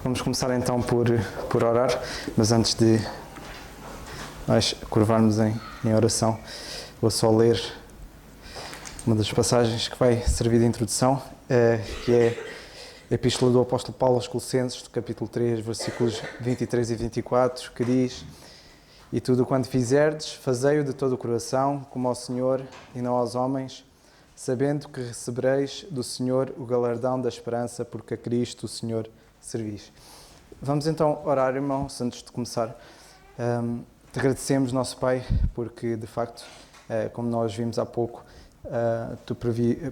Vamos começar então por orar, mas antes de nós curvarmos em oração, vou só ler uma das passagens que vai servir de introdução, que é a Epístola do Apóstolo Paulo aos Colossenses, do capítulo 3, versículos 23 e 24, que diz: "E tudo quanto fizerdes, fazei-o de todo o coração, como ao Senhor e não aos homens, sabendo que recebereis do Senhor o galardão da esperança, porque a Cristo o Senhor servis." Vamos então orar, irmãos, antes de começar. Te agradecemos, nosso Pai, porque de facto, como nós vimos há pouco, tu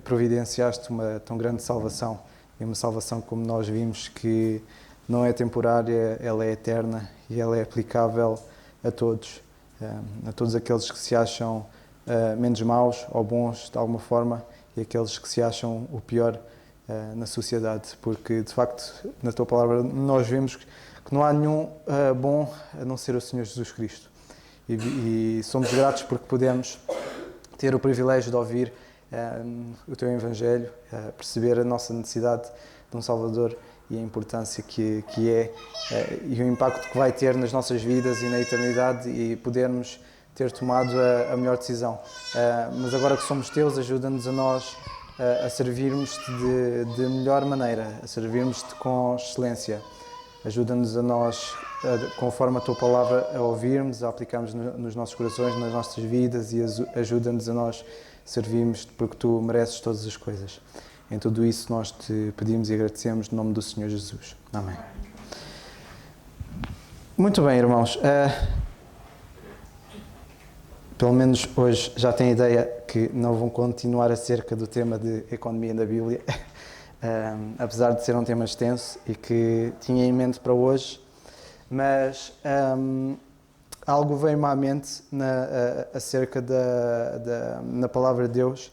providenciaste uma tão grande salvação, e uma salvação, como nós vimos, que não é temporária, ela é eterna e ela é aplicável a todos aqueles que se acham menos maus ou bons de alguma forma, e aqueles que se acham o pior na sociedade, porque de facto na tua palavra nós vemos que não há nenhum bom a não ser o Senhor Jesus Cristo, e somos gratos porque podemos ter o privilégio de ouvir o teu Evangelho, perceber a nossa necessidade de um Salvador e a importância que é e o impacto que vai ter nas nossas vidas e na eternidade, e podermos ter tomado a melhor decisão. Mas agora que somos teus, ajuda-nos a nós a servirmos-te de melhor maneira, a servirmos-te com excelência. Ajuda-nos a nós, conforme a tua palavra, a ouvirmos, a aplicarmos nos nossos corações, nas nossas vidas, e ajuda-nos a nós servirmos-te, porque tu mereces todas as coisas. Em tudo isso nós te pedimos e agradecemos no nome do Senhor Jesus. Amém. Muito bem, irmãos. Pelo menos hoje já têm ideia que não vão continuar acerca do tema de economia na Bíblia, apesar de ser um tema extenso e que tinha em mente para hoje, mas algo veio-me à mente acerca na palavra de Deus,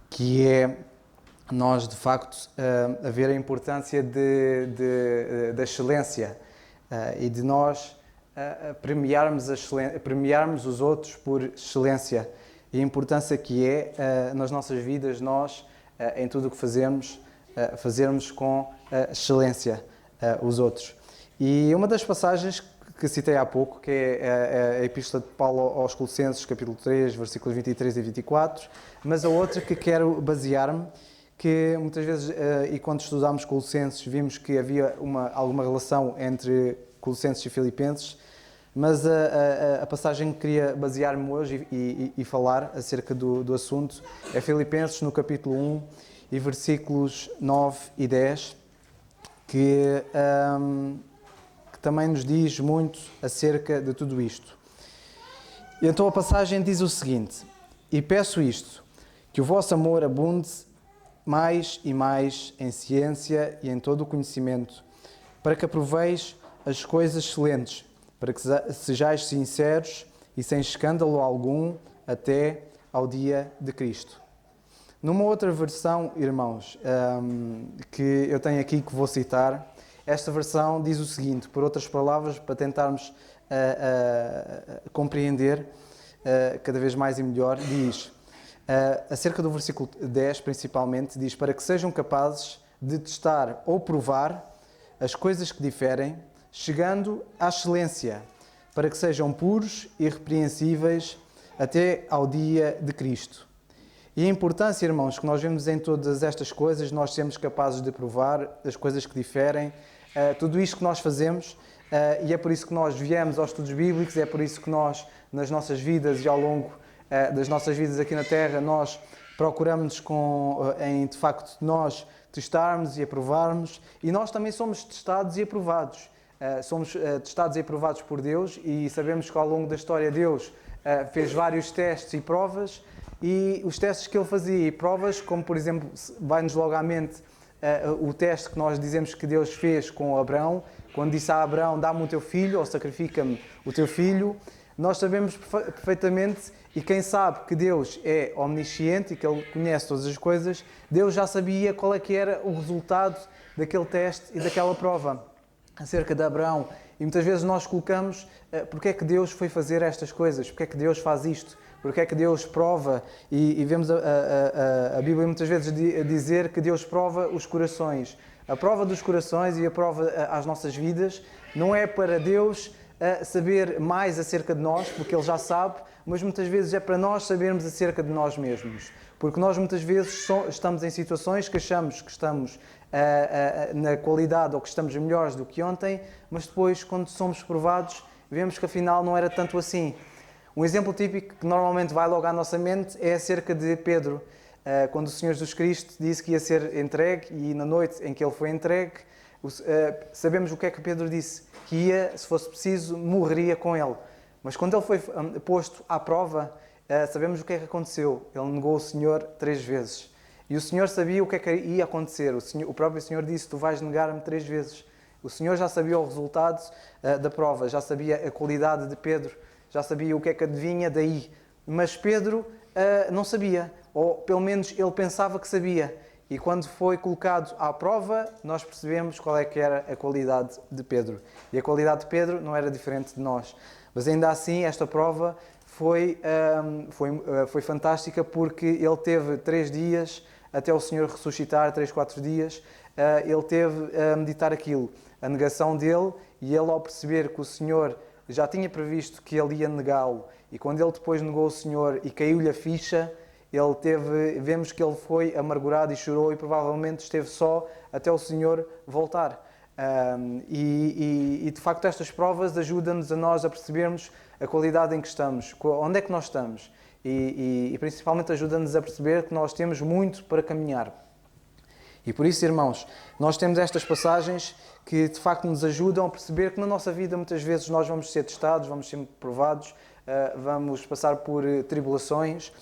que é nós, de facto, a ver a importância da excelência e de nós premiarmos os outros por excelência, e a importância que é nas nossas vidas, nós, em tudo o que fazermos com excelência os outros. E uma das passagens que citei há pouco, que é a Epístola de Paulo aos Colossenses, capítulo 3, versículos 23 e 24, mas a outra que quero basear-me, que muitas vezes, e quando estudámos Colossenses, vimos que havia alguma relação entre Colossenses e Filipenses, mas a passagem que queria basear-me hoje e falar acerca do assunto é Filipenses, no capítulo 1, e versículos 9 e 10, que também nos diz muito acerca de tudo isto. E então a passagem diz o seguinte: "E peço isto, que o vosso amor abunde mais e mais em ciência e em todo o conhecimento, para que aproveis as coisas excelentes, para que sejais sinceros e sem escândalo algum até ao dia de Cristo." Numa outra versão, irmãos, que eu tenho aqui, que vou citar, esta versão diz o seguinte, por outras palavras, para tentarmos compreender cada vez mais e melhor, diz, acerca do versículo 10 principalmente, diz: "Para que sejam capazes de testar ou provar as coisas que diferem, chegando à excelência, para que sejam puros e irrepreensíveis até ao dia de Cristo." E a importância, irmãos, que nós vemos em todas estas coisas, nós sermos capazes de provar as coisas que diferem, tudo isto que nós fazemos, e é por isso que nós viemos aos estudos bíblicos, é por isso que nós, nas nossas vidas e ao longo das nossas vidas aqui na Terra, nós procuramos em, de facto, nós testarmos e aprovarmos, e nós também somos testados e aprovados. Somos testados e aprovados por Deus, e sabemos que ao longo da história Deus fez vários testes e provas, e os testes que Ele fazia e provas, como por exemplo, vai-nos logo à mente o teste que nós dizemos que Deus fez com Abraão, quando disse a Abraão: "Dá-me o teu filho", ou "Sacrifica-me o teu filho". Nós sabemos perfeitamente, e quem sabe que Deus é omnisciente e que Ele conhece todas as coisas, Deus já sabia qual é que era o resultado daquele teste e daquela prova acerca de Abraão. E muitas vezes nós colocamos porque é que Deus foi fazer estas coisas, porque é que Deus faz isto, porque é que Deus prova, e vemos a Bíblia muitas vezes dizer que Deus prova os corações. A prova dos corações e a prova às nossas vidas não é para Deus saber mais acerca de nós, porque Ele já sabe, mas muitas vezes é para nós sabermos acerca de nós mesmos. Porque nós muitas vezes estamos em situações que achamos que estamos na qualidade ou que estamos melhores do que ontem, mas depois, quando somos provados, vemos que afinal não era tanto assim. Um exemplo típico que normalmente vai logo à nossa mente é acerca de Pedro. Quando o Senhor Jesus Cristo disse que ia ser entregue e na noite em que ele foi entregue, sabemos o que é que Pedro disse, que ia, se fosse preciso, morreria com ele. Mas quando ele foi posto à prova, sabemos o que é que aconteceu. Ele negou o Senhor 3 vezes. E o Senhor sabia o que é que ia acontecer. O próprio Senhor disse, tu vais negar-me 3 vezes. O Senhor já sabia o resultado da prova, já sabia a qualidade de Pedro, já sabia o que é que adivinha daí. Mas Pedro não sabia, ou pelo menos ele pensava que sabia. E quando foi colocado à prova, nós percebemos qual é que era a qualidade de Pedro. E a qualidade de Pedro não era diferente de nós. Mas ainda assim, esta prova foi fantástica, porque ele teve 3 dias, até o Senhor ressuscitar, 3, 4 dias, ele teve a meditar aquilo, a negação dele, e ele, ao perceber que o Senhor já tinha previsto que ele ia negá-lo, e quando ele depois negou o Senhor e caiu-lhe a ficha, vemos que ele foi amargurado e chorou, e provavelmente esteve só até o Senhor voltar. E de facto estas provas ajudam-nos a nós a percebermos a qualidade em que estamos, onde é que nós estamos, e principalmente ajuda-nos a perceber que nós temos muito para caminhar. E por isso, irmãos, nós temos estas passagens que de facto nos ajudam a perceber que na nossa vida muitas vezes nós vamos ser testados, vamos ser provados, vamos passar por tribulações,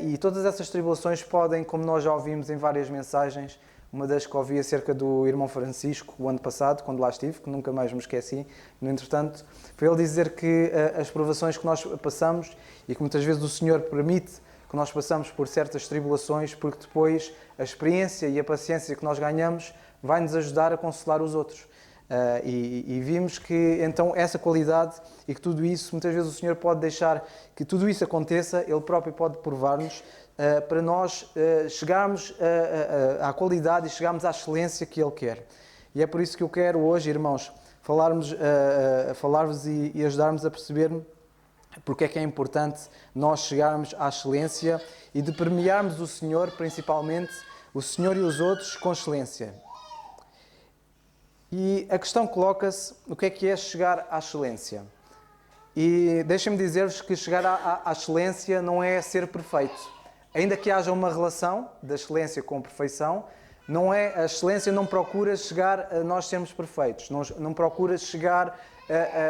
e todas essas tribulações podem, como nós já ouvimos em várias mensagens, uma das que ouvi acerca do irmão Francisco o ano passado, quando lá estive, que nunca mais me esqueci, no entretanto, foi ele dizer que as provações que nós passamos e que muitas vezes o Senhor permite que nós passamos por certas tribulações, porque depois a experiência e a paciência que nós ganhamos vai nos ajudar a consolar os outros. E vimos que então essa qualidade e que tudo isso, muitas vezes o Senhor pode deixar que tudo isso aconteça, Ele próprio pode provar-nos, para nós chegarmos à qualidade e chegarmos à excelência que Ele quer. E é por isso que eu quero hoje, irmãos, falar-vos e ajudar-vos a perceber porque é que é importante nós chegarmos à excelência e de premiarmos o Senhor, principalmente o Senhor e os outros, com excelência. E a questão coloca-se, o que é chegar à excelência? E deixem-me dizer-vos que chegar à excelência não é ser perfeito. Ainda que haja uma relação da excelência com a perfeição, a excelência não procura chegar a nós sermos perfeitos, não procura chegar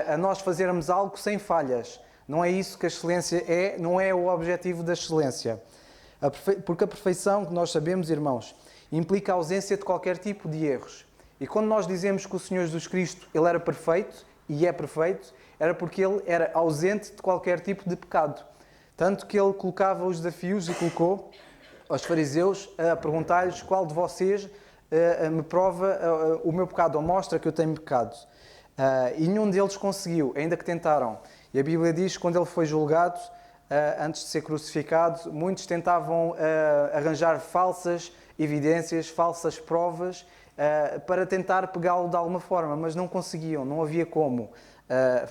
a nós fazermos algo sem falhas. Não é isso que a excelência é, não é o objetivo da excelência. Porque a perfeição, que nós sabemos, irmãos, implica a ausência de qualquer tipo de erros. E quando nós dizemos que o Senhor Jesus Cristo ele era perfeito, e é perfeito, era porque ele era ausente de qualquer tipo de pecado. Tanto que ele colocava os desafios e colocou aos fariseus a perguntar-lhes qual de vocês me prova o meu pecado, ou mostra que eu tenho pecado. E nenhum deles conseguiu, ainda que tentaram. E a Bíblia diz que quando ele foi julgado, antes de ser crucificado, muitos tentavam arranjar falsas evidências, falsas provas, para tentar pegá-lo de alguma forma, mas não conseguiam, não havia como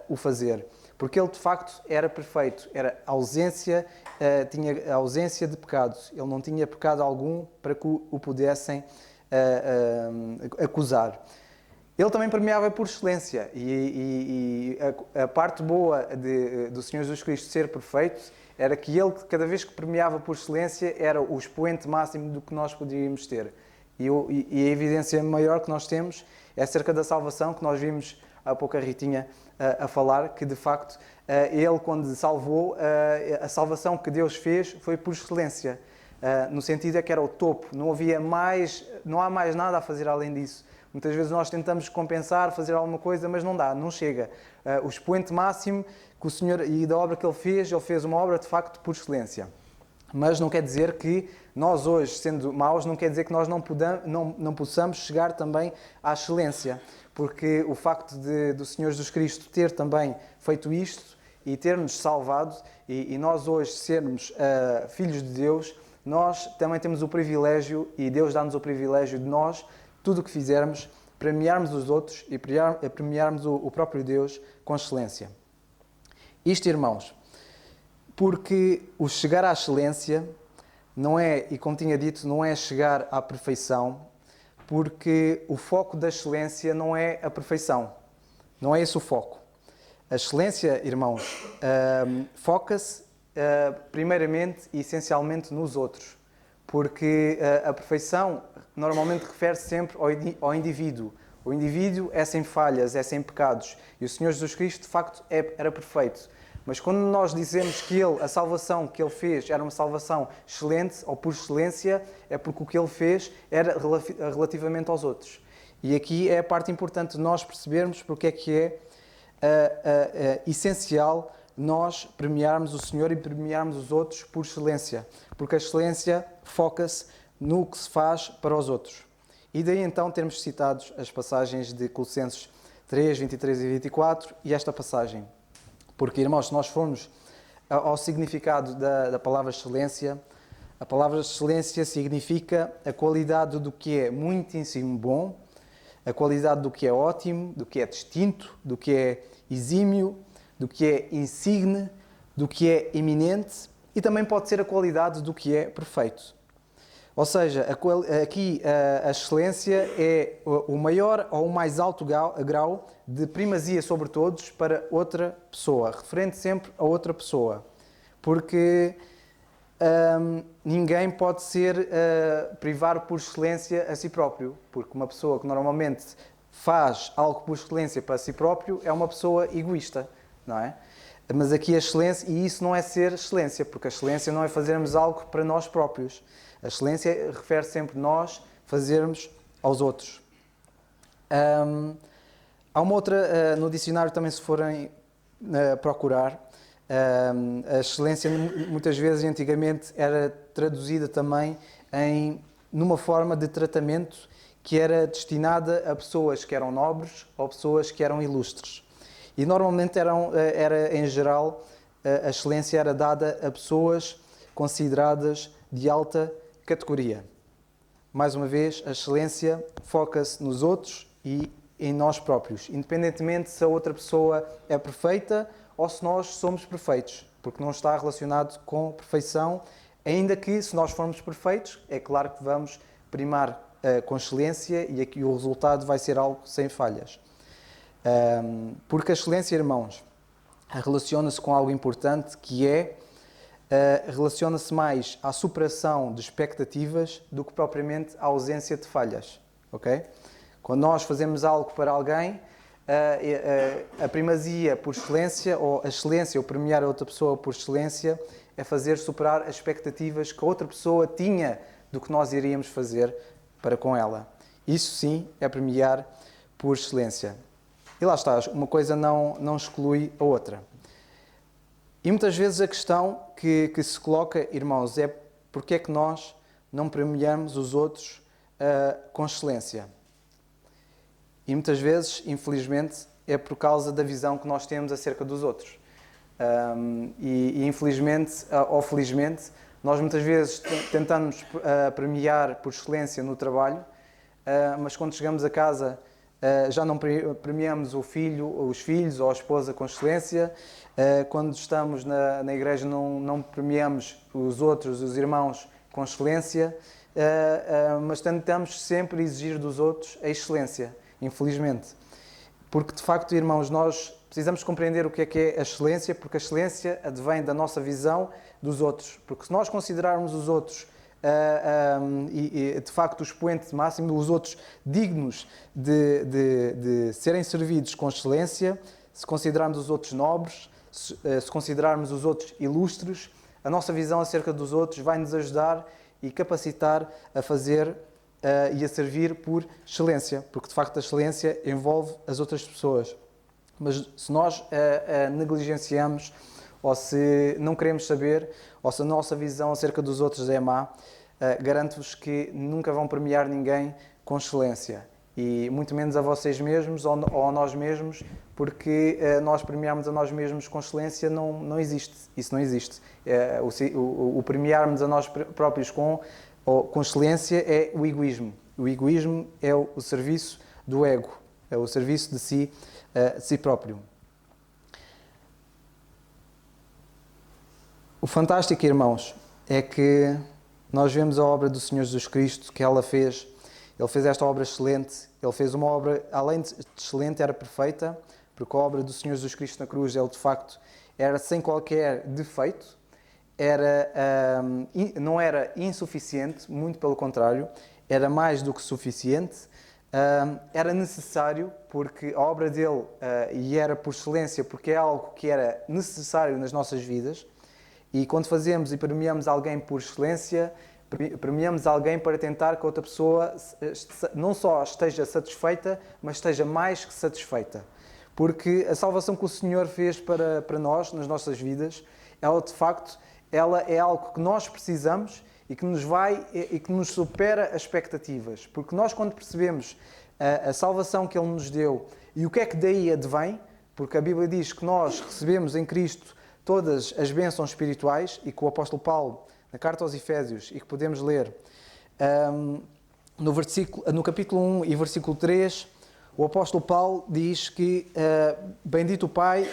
o fazer. Porque ele de facto era perfeito, tinha ausência de pecados, ele não tinha pecado algum para que o pudessem acusar. Ele também premiava por excelência, e a parte boa do Senhor Jesus Cristo ser perfeito era que ele, cada vez que premiava por excelência, era o expoente máximo do que nós poderíamos ter. E a evidência maior que nós temos é acerca da salvação, que nós vimos há pouco a Ritinha a falar, que de facto ele, quando salvou, a salvação que Deus fez foi por excelência, no sentido é que era o topo, não há mais nada a fazer além disso. Muitas vezes nós tentamos compensar, fazer alguma coisa, mas não dá, não chega. O expoente máximo que o Senhor, e da obra que Ele fez uma obra de facto por excelência. Mas não quer dizer que nós hoje, sendo maus, não quer dizer que nós não possamos chegar também à excelência. Porque o facto do Senhor Jesus Cristo ter também feito isto e ter-nos salvado, e nós hoje sermos filhos de Deus, nós também temos o privilégio, e Deus dá-nos o privilégio de nós tudo o que fizermos, premiarmos os outros e premiarmos o próprio Deus com excelência. Isto, irmãos, porque o chegar à excelência não é, e como tinha dito, não é chegar à perfeição, porque o foco da excelência não é a perfeição. Não é esse o foco. A excelência, irmãos, foca-se primeiramente e essencialmente nos outros, porque a perfeição normalmente refere-se sempre ao indivíduo. O indivíduo é sem falhas, é sem pecados, e o Senhor Jesus Cristo, de facto, era perfeito. Mas quando nós dizemos que a salvação que Ele fez era uma salvação excelente, ou por excelência, é porque o que Ele fez era relativamente aos outros. E aqui é a parte importante de nós percebermos porque é que é essencial nós premiarmos o Senhor e premiarmos os outros por excelência. Porque a excelência foca-se no que se faz para os outros. E daí então termos citados as passagens de Colossenses 3, 23 e 24 e esta passagem. Porque, irmãos, se nós formos ao significado da palavra excelência, a palavra excelência significa a qualidade do que é muitíssimo bom, a qualidade do que é ótimo, do que é distinto, do que é exímio, do que é insigne, do que é eminente e também pode ser a qualidade do que é perfeito. Ou seja, aqui a excelência é o maior ou o mais alto grau de primazia sobre todos para outra pessoa, referente sempre a outra pessoa. Porque ninguém pode ser privar por excelência a si próprio. Porque uma pessoa que normalmente faz algo por excelência para si próprio é uma pessoa egoísta, não é? Mas aqui a excelência, e isso não é ser excelência, porque a excelência não é fazermos algo para nós próprios. A excelência refere sempre nós fazermos aos outros. Há uma outra, no dicionário também se forem procurar, a excelência muitas vezes antigamente era traduzida também numa forma de tratamento que era destinada a pessoas que eram nobres ou pessoas que eram ilustres. E normalmente era em geral, a excelência era dada a pessoas consideradas de alta categoria. Mais uma vez, a excelência foca-se nos outros e em nós próprios, independentemente se a outra pessoa é perfeita ou se nós somos perfeitos, porque não está relacionado com perfeição, ainda que se nós formos perfeitos, é claro que vamos primar com excelência e aqui o resultado vai ser algo sem falhas. Porque a excelência, irmãos, relaciona-se com algo importante que é relaciona-se mais à superação de expectativas do que propriamente à ausência de falhas. Okay? Quando nós fazemos algo para alguém, a primazia por excelência, ou a excelência, ou premiar a outra pessoa por excelência, é fazer superar as expectativas que a outra pessoa tinha do que nós iríamos fazer para com ela. Isso sim é premiar por excelência. E lá está, uma coisa não exclui a outra. E muitas vezes a questão que se coloca, irmãos, é porque é que nós não premiamos os outros com excelência? E muitas vezes, infelizmente, é por causa da visão que nós temos acerca dos outros. E infelizmente, ou felizmente, nós muitas vezes tentamos premiar por excelência no trabalho, mas quando chegamos a casa já não premiamos os filhos ou a esposa com excelência. Quando estamos na igreja não premiamos os outros, os irmãos, com excelência, mas tentamos sempre exigir dos outros a excelência, infelizmente. Porque, de facto, irmãos, nós precisamos compreender o que é a excelência, porque a excelência advém da nossa visão dos outros. Porque se nós considerarmos os outros de facto o expoente máximo, os outros dignos de serem servidos com excelência, se considerarmos os outros nobres, se considerarmos os outros ilustres, a nossa visão acerca dos outros vai nos ajudar e capacitar a fazer e a servir por excelência, porque de facto a excelência envolve as outras pessoas. Mas se nós negligenciamos, ou se não queremos saber, ou se a nossa visão acerca dos outros é má, garanto-vos que nunca vão premiar ninguém com excelência. E muito menos a vocês mesmos ou a nós mesmos, porque nós premiarmos a nós mesmos com excelência não existe. Isso não existe. O premiarmos a nós próprios com excelência é o egoísmo. O egoísmo é o serviço do ego, é o serviço de si próprio. O fantástico, irmãos, é que nós vemos a obra do Senhor Jesus Cristo que Ele fez esta obra excelente, Ele fez uma obra, além de excelente, era perfeita, porque a obra do Senhor Jesus Cristo na cruz, Ele de facto era sem qualquer defeito, não era insuficiente, muito pelo contrário, era mais do que suficiente, era necessário, porque a obra dele, e era por excelência, porque é algo que era necessário nas nossas vidas, e quando fazemos e premiamos alguém por excelência, premiamos alguém para tentar que outra pessoa não só esteja satisfeita, mas esteja mais que satisfeita. Porque a salvação que o Senhor fez para nós, nas nossas vidas, ela de facto ela é algo que nós precisamos e que nos supera as expectativas. Porque nós, quando percebemos a salvação que Ele nos deu e o que é que daí advém, porque a Bíblia diz que nós recebemos em Cristo todas as bênçãos espirituais, e que o apóstolo Paulo, na carta aos Efésios, e que podemos ler no capítulo 1 e versículo 3, o apóstolo Paulo diz que bendito o Pai,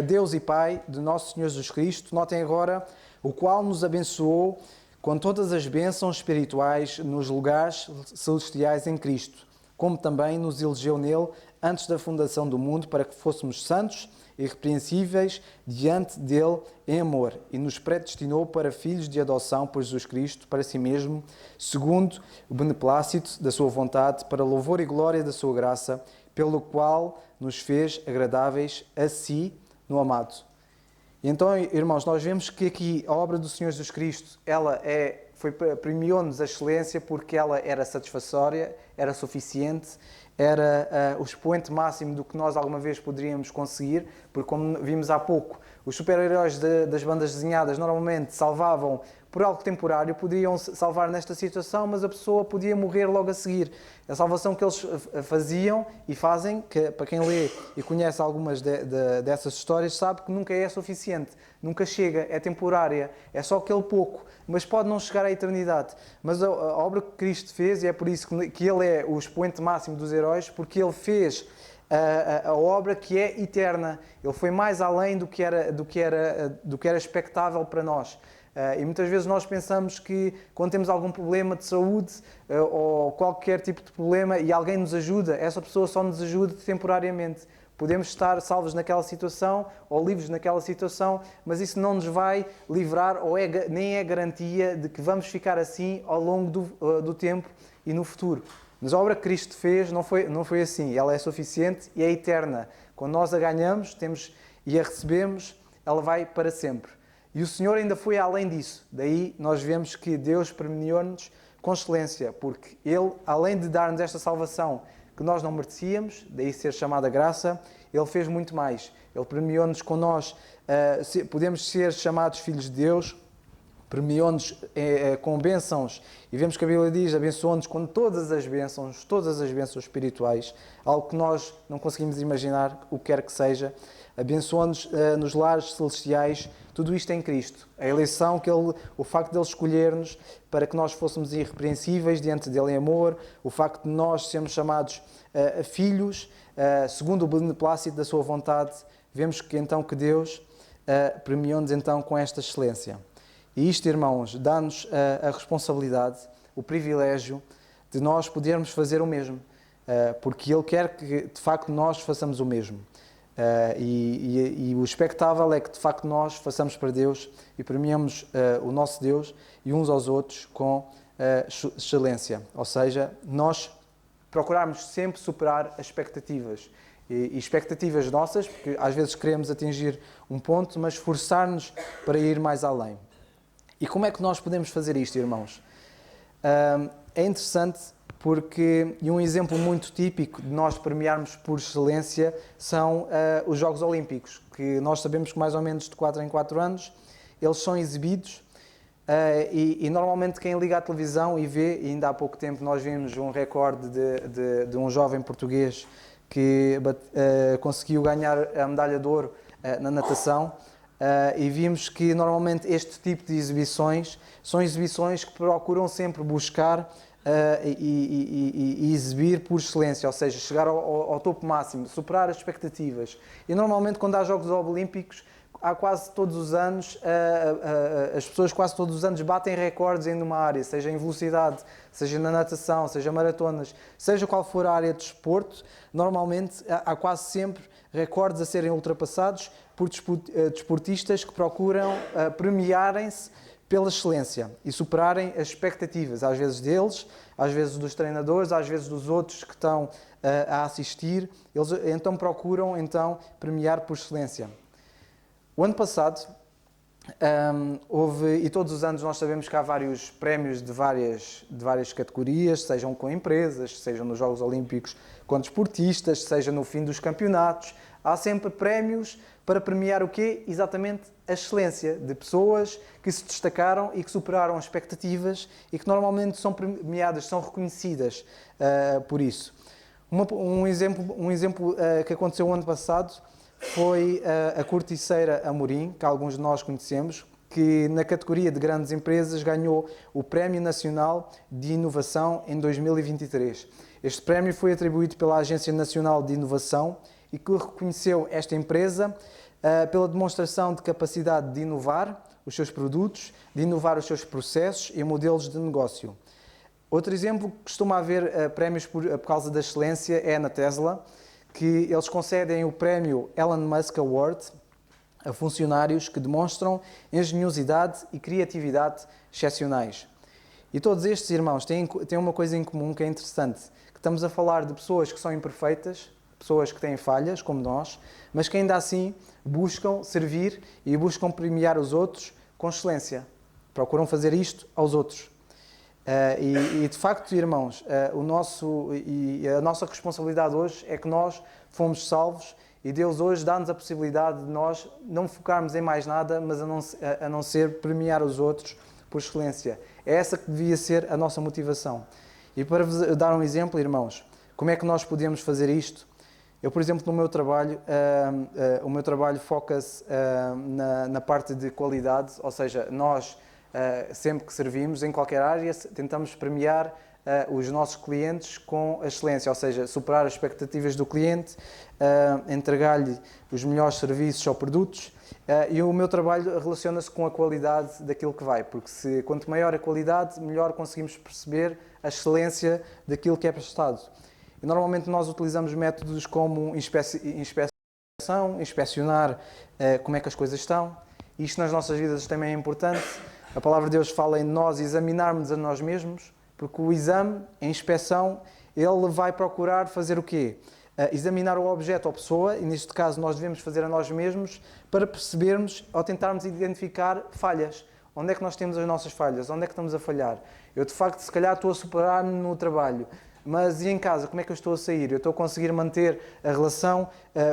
Deus e Pai de nosso Senhor Jesus Cristo, notem agora, o qual nos abençoou com todas as bênçãos espirituais nos lugares celestiais em Cristo, como também nos elegeu nele antes da fundação do mundo, para que fôssemos santos e irrepreensíveis diante dele em amor, e nos predestinou para filhos de adoção por Jesus Cristo, para si mesmo, segundo o beneplácito da sua vontade, para louvor e glória da sua graça, pelo qual nos fez agradáveis a si no amado. E então, irmãos, nós vemos que aqui a obra do Senhor Jesus Cristo, premiou-nos a excelência porque ela era satisfatória, era suficiente, era o expoente máximo do que nós alguma vez poderíamos conseguir, porque como vimos há pouco, os super-heróis das bandas desenhadas normalmente salvavam por algo temporário, podiam salvar nesta situação, mas a pessoa podia morrer logo a seguir. A salvação que eles faziam e fazem, que para quem lê e conhece algumas dessas histórias, sabe que nunca é suficiente, nunca chega, é temporária, é só aquele pouco, mas pode não chegar à eternidade. Mas a obra que Cristo fez, e é por isso que Ele é o expoente máximo dos heróis, porque Ele fez a obra que é eterna. Ele foi mais além do que era expectável para nós. E muitas vezes nós pensamos que quando temos algum problema de saúde ou qualquer tipo de problema e alguém nos ajuda, essa pessoa só nos ajuda temporariamente. Podemos estar salvos naquela situação ou livres naquela situação, mas isso não nos vai livrar ou nem é garantia de que vamos ficar assim ao longo do tempo e no futuro. Mas a obra que Cristo fez não foi assim. Ela é suficiente e é eterna. Quando nós a ganhamos e a recebemos, ela vai para sempre. E o Senhor ainda foi além disso. Daí nós vemos que Deus premiou-nos com excelência, porque Ele, além de dar-nos esta salvação que nós não merecíamos, daí ser chamada graça, Ele fez muito mais. Ele premiou-nos com nós, podemos ser chamados filhos de Deus, premiou-nos com bênçãos, e vemos que a Bíblia diz, abençoou-nos com todas as bênçãos espirituais, algo que nós não conseguimos imaginar, o que quer que seja, abençoou-nos nos lares celestiais, tudo isto em Cristo. A eleição, o facto de Ele escolher-nos para que nós fôssemos irrepreensíveis diante dEle em amor, o facto de nós sermos chamados filhos, segundo o beneplácito da sua vontade, vemos que então que Deus premiou-nos então com esta excelência. E isto, irmãos, dá-nos a responsabilidade, o privilégio de nós podermos fazer o mesmo, porque Ele quer que de facto nós façamos o mesmo. E o expectável é que de facto nós façamos para Deus e premiamos o nosso Deus e uns aos outros com excelência, ou seja, nós procurarmos sempre superar as expectativas e expectativas nossas, porque às vezes queremos atingir um ponto, mas esforçar-nos para ir mais além. E como é que nós podemos fazer isto, irmãos? É interessante porque, e um exemplo muito típico de nós premiarmos por excelência são os Jogos Olímpicos, que nós sabemos que mais ou menos de 4 em 4 anos eles são exibidos e normalmente quem liga à televisão e vê, e ainda há pouco tempo nós vimos um recorde de um jovem português que conseguiu ganhar a medalha de ouro na natação, e vimos que normalmente este tipo de exibições são exibições que procuram sempre buscar e exibir por excelência, ou seja, chegar ao topo máximo, superar as expectativas. E normalmente quando há Jogos Olímpicos, há quase todos os anos, as pessoas quase todos os anos batem recordes em uma área, seja em velocidade, seja na natação, seja maratonas, seja qual for a área de desporto, normalmente há quase sempre recordes a serem ultrapassados por desportistas que procuram premiarem-se pela excelência e superarem as expectativas, às vezes deles, às vezes dos treinadores, às vezes dos outros que estão a assistir. Eles então procuram premiar por excelência. O ano passado houve, e todos os anos nós sabemos que há vários prémios de várias categorias, sejam com empresas, sejam nos Jogos Olímpicos com desportistas, seja no fim dos campeonatos. Há sempre prémios para premiar o quê? Exatamente a excelência de pessoas que se destacaram e que superaram as expectativas e que normalmente são premiadas, são reconhecidas por isso. Um exemplo que aconteceu o ano passado foi a corticeira Amorim, que alguns de nós conhecemos, que na categoria de grandes empresas ganhou o Prémio Nacional de Inovação em 2023. Este prémio foi atribuído pela Agência Nacional de Inovação e que reconheceu esta empresa pela demonstração de capacidade de inovar os seus produtos, de inovar os seus processos e modelos de negócio. Outro exemplo que costuma haver prémios por causa da excelência é na Tesla, que eles concedem o prémio Elon Musk Award a funcionários que demonstram engenhosidade e criatividade excepcionais. E todos estes irmãos têm uma coisa em comum que é interessante, que estamos a falar de pessoas que são imperfeitas, pessoas que têm falhas, como nós, mas que ainda assim buscam servir e buscam premiar os outros com excelência. Procuram fazer isto aos outros. E de facto, irmãos, a nossa responsabilidade hoje é que nós fomos salvos e Deus hoje dá-nos a possibilidade de nós não focarmos em mais nada, mas a não ser premiar os outros por excelência. É essa que devia ser a nossa motivação. E para vos dar um exemplo, irmãos, como é que nós podemos fazer isto? Eu, por exemplo, no meu trabalho, o meu trabalho foca-se na parte de qualidade, ou seja, nós sempre que servimos em qualquer área tentamos premiar os nossos clientes com a excelência, ou seja, superar as expectativas do cliente, entregar-lhe os melhores serviços ou produtos, e o meu trabalho relaciona-se com a qualidade daquilo que vai, porque quanto maior a qualidade, melhor conseguimos perceber a excelência daquilo que é prestado. E normalmente nós utilizamos métodos como inspeção, inspecionar como é que as coisas estão. Isto nas nossas vidas também é importante. A palavra de Deus fala em nós examinarmos a nós mesmos, porque o exame, a inspeção, ele vai procurar fazer o quê? Examinar o objeto ou pessoa, e neste caso nós devemos fazer a nós mesmos, para percebermos ou tentarmos identificar falhas. Onde é que nós temos as nossas falhas? Onde é que estamos a falhar? Eu, de facto, se calhar estou a superar-me no trabalho, mas e em casa, como é que eu estou a sair? Eu estou a conseguir manter a relação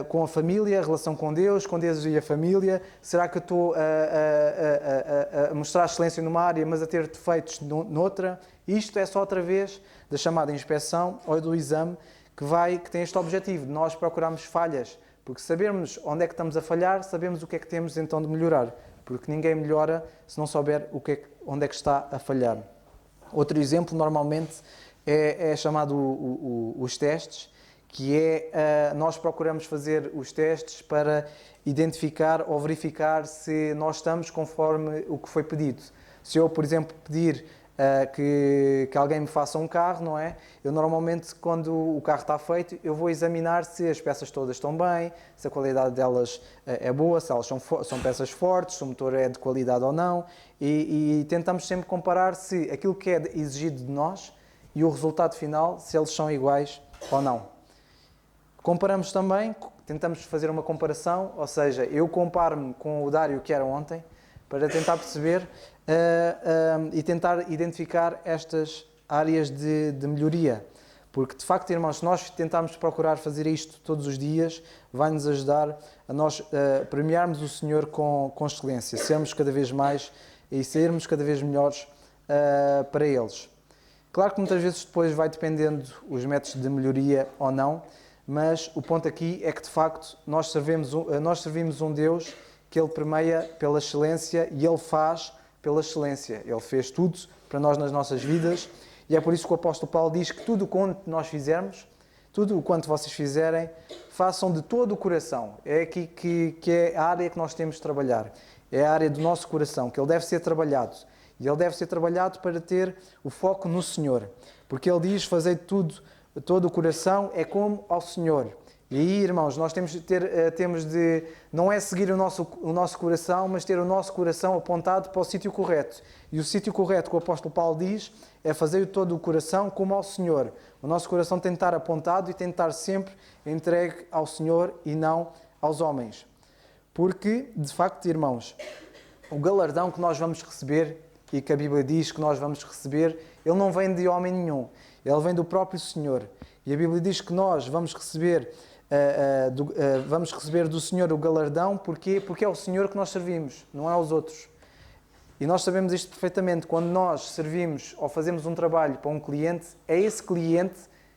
com a família, a relação com Deus e a família? Será que eu estou a mostrar excelência numa área, mas a ter defeitos noutra? Isto é só outra vez da chamada inspeção ou do exame que tem este objetivo, de nós procurarmos falhas. Porque sabermos onde é que estamos a falhar, sabemos o que é que temos então de melhorar. Porque ninguém melhora se não souber onde é que está a falhar. Outro exemplo, normalmente, é chamado os testes, que é nós procuramos fazer os testes para identificar ou verificar se nós estamos conforme o que foi pedido. Se eu, por exemplo, pedir que alguém me faça um carro, não é? Eu normalmente, quando o carro está feito, eu vou examinar se as peças todas estão bem, se a qualidade delas é boa, se elas são peças fortes, se o motor é de qualidade ou não, e tentamos sempre comparar se aquilo que é exigido de nós e o resultado final, se eles são iguais ou não. Comparamos também, tentamos fazer uma comparação, ou seja, eu comparo-me com o Dário que era ontem, para tentar perceber e tentar identificar estas áreas de melhoria. Porque, de facto, irmãos, se nós tentarmos procurar fazer isto todos os dias, vai-nos ajudar a nós premiarmos o Senhor com excelência, sermos cada vez mais e sermos cada vez melhores para eles. Claro que muitas vezes depois vai dependendo os métodos de melhoria ou não, mas o ponto aqui é que, de facto, nós servimos um Deus que Ele permeia pela excelência e Ele faz pela excelência. Ele fez tudo para nós nas nossas vidas E é por isso que o apóstolo Paulo diz que tudo quanto nós fizermos, tudo o quanto vocês fizerem, façam de todo o coração. É aqui que é a área que nós temos de trabalhar. É a área do nosso coração, que ele deve ser trabalhado. E ele deve ser trabalhado para ter o foco no Senhor. Porque ele diz, fazer tudo, todo o coração é como ao Senhor. E aí, irmãos, nós temos de não é seguir o nosso coração, mas ter o nosso coração apontado para o sítio correto. E o sítio correto que o apóstolo Paulo diz é fazer todo o coração como ao Senhor. O nosso coração tem de estar apontado e tem de estar sempre entregue ao Senhor e não aos homens. Porque, de facto, irmãos, o galardão que nós vamos receber e que a Bíblia diz que nós vamos receber, ele não vem de homem nenhum, ele vem do próprio Senhor. E a Bíblia diz que nós vamos receber do Senhor o galardão, porquê? Porque é o Senhor que nós servimos, não é aos outros. E nós sabemos isto perfeitamente, quando nós servimos ou fazemos um trabalho para um cliente, é esse cliente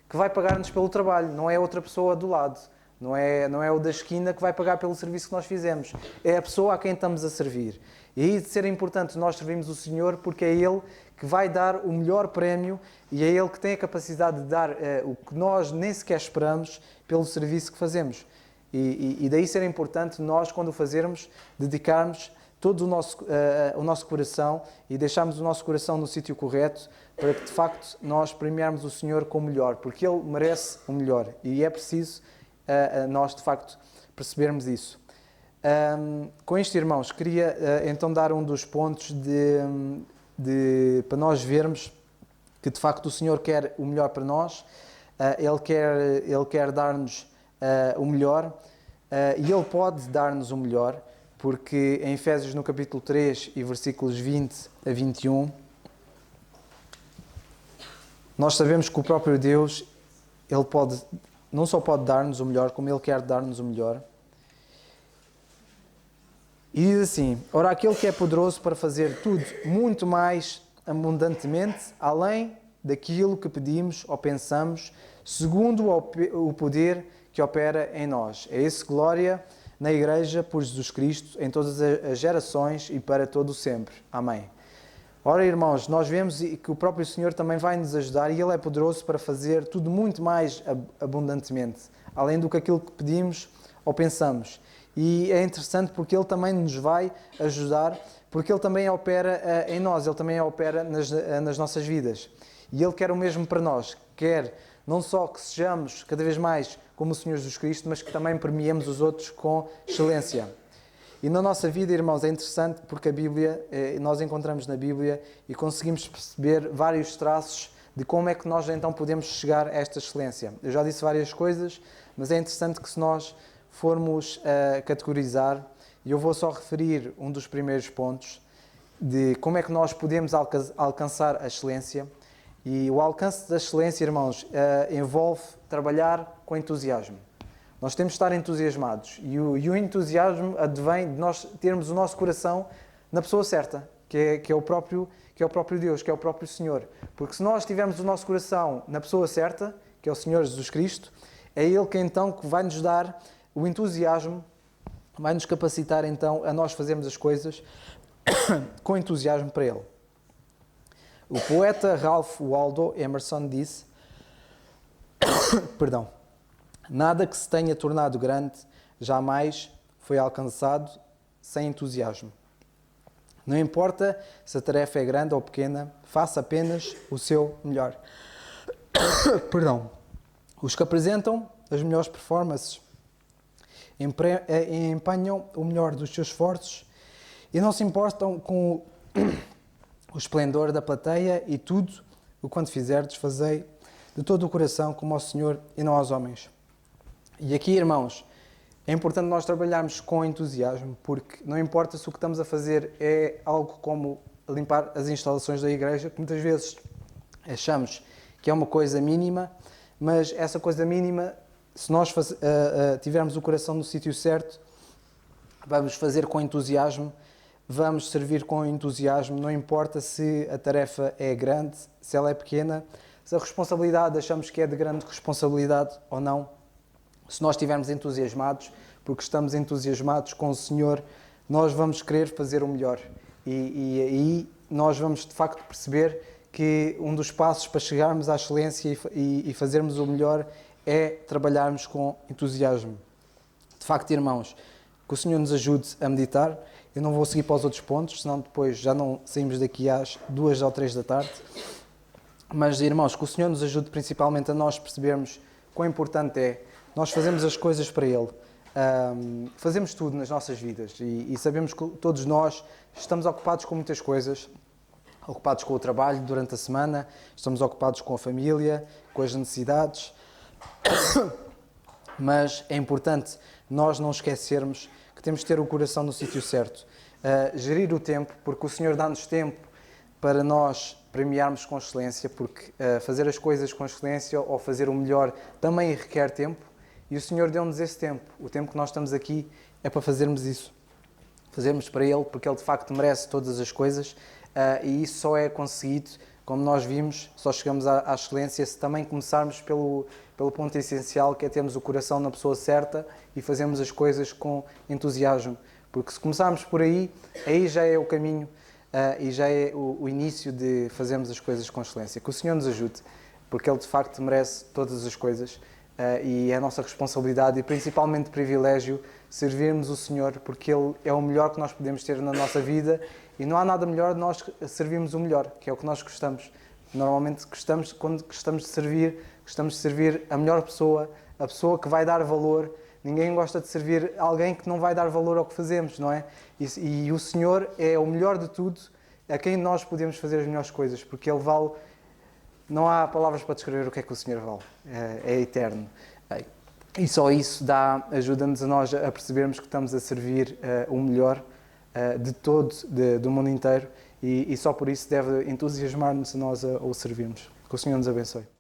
que vai pagar-nos pelo trabalho, não é outra pessoa do lado. Não é o da esquina que vai pagar pelo serviço que nós fizemos. É a pessoa a quem estamos a servir. E aí de ser importante nós servirmos o Senhor porque é Ele que vai dar o melhor prémio e é Ele que tem a capacidade de dar o que nós nem sequer esperamos pelo serviço que fazemos. E daí ser importante nós, quando o fazermos, dedicarmos todo o nosso coração e deixarmos o nosso coração no sítio correto para que, de facto, nós premiarmos o Senhor com o melhor, porque Ele merece o melhor. E é preciso nós, de facto, percebermos isso. Com isto, irmãos, queria então dar um dos pontos para nós vermos que, de facto, o Senhor quer o melhor para nós, Ele quer dar-nos o melhor e Ele pode dar-nos o melhor, porque em Efésios, no capítulo 3 e versículos 20 a 21, nós sabemos que o próprio Deus, Ele não só pode dar-nos o melhor, como Ele quer dar-nos o melhor. E diz assim: ora, aquele que é poderoso para fazer tudo muito mais abundantemente, além daquilo que pedimos ou pensamos, segundo o poder que opera em nós. É isso, glória na Igreja por Jesus Cristo, em todas as gerações e para todo o sempre. Amém. Ora, irmãos, nós vemos que o próprio Senhor também vai nos ajudar e Ele é poderoso para fazer tudo muito mais abundantemente, além do que aquilo que pedimos ou pensamos. E é interessante porque Ele também nos vai ajudar, porque Ele também opera em nós, Ele também opera nas nossas vidas. E Ele quer o mesmo para nós, quer não só que sejamos cada vez mais como o Senhor Jesus Cristo, mas que também premiemos os outros com excelência. E na nossa vida, irmãos, é interessante porque a Bíblia, nós encontramos na Bíblia e conseguimos perceber vários traços de como é que nós então podemos chegar a esta excelência. Eu já disse várias coisas, mas é interessante que se nós formos categorizar, e eu vou só referir um dos primeiros pontos, de como é que nós podemos alcançar a excelência. E o alcance da excelência, irmãos, envolve trabalhar com entusiasmo. Nós temos de estar entusiasmados e o entusiasmo advém de nós termos o nosso coração na pessoa certa, que é o próprio Deus, que é o próprio Senhor. Porque se nós tivermos o nosso coração na pessoa certa, que é o Senhor Jesus Cristo, é Ele que então que vai nos dar o entusiasmo, vai nos capacitar então a nós fazermos as coisas com entusiasmo para Ele. O poeta Ralph Waldo Emerson disse, perdão, nada que se tenha tornado grande jamais foi alcançado sem entusiasmo. Não importa se a tarefa é grande ou pequena, faça apenas o seu melhor. Perdão. Os que apresentam as melhores performances empenham o melhor dos seus esforços e não se importam com o esplendor da plateia e tudo o quanto fizerdes, fazei de todo o coração como ao Senhor e não aos homens. E aqui, irmãos, é importante nós trabalharmos com entusiasmo, porque não importa se o que estamos a fazer é algo como limpar as instalações da igreja, que muitas vezes achamos que é uma coisa mínima, mas essa coisa mínima, se nós tivermos o coração no sítio certo, vamos fazer com entusiasmo, vamos servir com entusiasmo, não importa se a tarefa é grande, se ela é pequena, se a responsabilidade achamos que é de grande responsabilidade ou não. Se nós estivermos entusiasmados, porque estamos entusiasmados com o Senhor, nós vamos querer fazer o melhor. E aí nós vamos de facto perceber que um dos passos para chegarmos à excelência e fazermos o melhor é trabalharmos com entusiasmo. De facto, irmãos, que o Senhor nos ajude a meditar. Eu não vou seguir para os outros pontos, senão depois já não saímos daqui às 2 ou 3 da tarde. Mas, irmãos, que o Senhor nos ajude principalmente a nós percebermos quão importante é nós fazermos as coisas para Ele. Fazemos tudo nas nossas vidas e sabemos que todos nós estamos ocupados com muitas coisas, ocupados com o trabalho durante a semana, estamos ocupados com a família, com as necessidades, mas é importante nós não esquecermos que temos de ter o coração no sítio certo, gerir o tempo, porque o Senhor dá-nos tempo para nós premiarmos com excelência, porque fazer as coisas com excelência ou fazer o melhor também requer tempo, e o Senhor deu-nos esse tempo. O tempo que nós estamos aqui é para fazermos isso. Fazermos para Ele, porque Ele de facto merece todas as coisas, e isso só é conseguido, como nós vimos, só chegamos à excelência se também começarmos pelo ponto essencial, que é termos o coração na pessoa certa e fazermos as coisas com entusiasmo. Porque se começarmos por aí já é o caminho e já é o início de fazermos as coisas com excelência. Que o Senhor nos ajude, porque Ele de facto merece todas as coisas e é a nossa responsabilidade e principalmente privilégio servirmos o Senhor, porque Ele é o melhor que nós podemos ter na nossa vida e não há nada melhor de nós servirmos o melhor, que é o que nós gostamos. Normalmente quando gostamos de servir a melhor pessoa, a pessoa que vai dar valor. Ninguém gosta de servir alguém que não vai dar valor ao que fazemos, não é? E o Senhor é o melhor de tudo, a quem nós podemos fazer as melhores coisas, porque Ele vale. Não há palavras para descrever o que é que o Senhor vale. É eterno. E só isso ajuda-nos a nós a percebermos que estamos a servir o melhor de todo, do mundo inteiro, e só por isso deve entusiasmar-nos a nós a o servirmos. Que o Senhor nos abençoe.